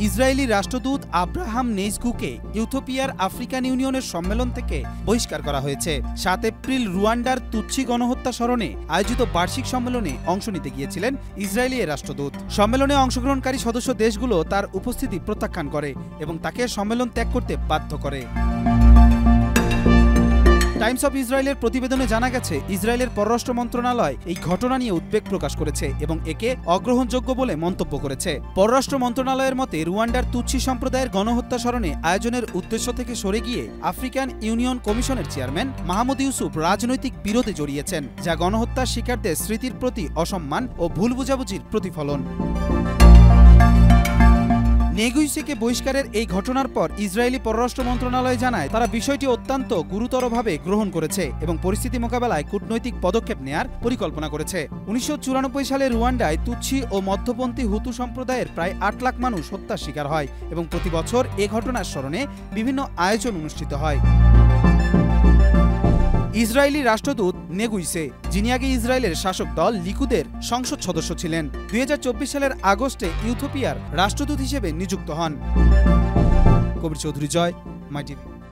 Israeli রাষ্ট্রদূত Abraham নেইজগুকে ইথিওপিয়ার African ইউনিয়নের সম্মেলন থেকে বহিষ্কার করা হয়েছে। ৭ এপ্রিল রুয়ান্ডার তুৎসি গণহত্যা স্মরণে আয়োজিত বার্ষিক সম্মেলনে অংশ নিতে গিয়েছিলেন ইসরায়েলি রাষ্ট্রদূত। সম্মেলনে অংশগ্রহণকারী সদস্য দেশগুলো তার উপস্থিতি প্রত্যাখ্যান করে এবং তাকে সম্মেলন ত্যাগ করতে বাধ্য করে। টাইমস অফ ইসরায়েলের প্রতিবেদনে জানা গেছে, ইসরায়েলের পররাষ্ট্র মন্ত্রণালয় এই ঘটনা নিয়ে উদ্বেগ প্রকাশ করেছে এবং একে অগ্রহণযোগ্য বলে মন্তব্য করেছে। পররাষ্ট্র মন্ত্রণালয়ের মতে, রুয়ান্ডার তুৎসি সম্প্রদায়ের গণহত্যা স্মরণে আয়োজনের উদ্দেশ্য থেকে সরে গিয়ে আফ্রিকান ইউনিয়ন কমিশনের চেয়ারম্যান মাহমুদ ইউসুফ রাজনৈতিক বিরোধে জড়িয়েছেন, যা গণহত্যার শিকারদের স্মৃতির প্রতি অসম্মান ও ভুল বুঝাবুঝির প্রতিফলন। নেগুইসেকে বহিষ্কারের এই ঘটনার পর ইসরায়েলি পররাষ্ট্র মন্ত্রণালয় জানায়, তারা বিষয়টি অত্যন্ত গুরুতরভাবে গ্রহণ করেছে এবং পরিস্থিতি মোকাবেলায় কূটনৈতিক পদক্ষেপ নেয়ার পরিকল্পনা করেছে। ১৯৯৪ সালে রুয়ান্ডায় তুৎসি ও মধ্যপন্থী হুতু সম্প্রদায়ের প্রায় ৮ লাখ মানুষ হত্যার শিকার হয় এবং প্রতি বছর এ ঘটনার স্মরণে বিভিন্ন আয়োজন অনুষ্ঠিত হয়। ইসরায়েলি রাষ্ট্রদূত নেগুইসে, যিনি আগে ইসরায়েলের শাসক দল লিকুদের সংসদ সদস্য ছিলেন, ২০২৪ সালের আগস্টে ইথিওপিয়ার রাষ্ট্রদূত হিসেবে নিযুক্ত হন। কবির চৌধুরী জয়, মাই টিভি।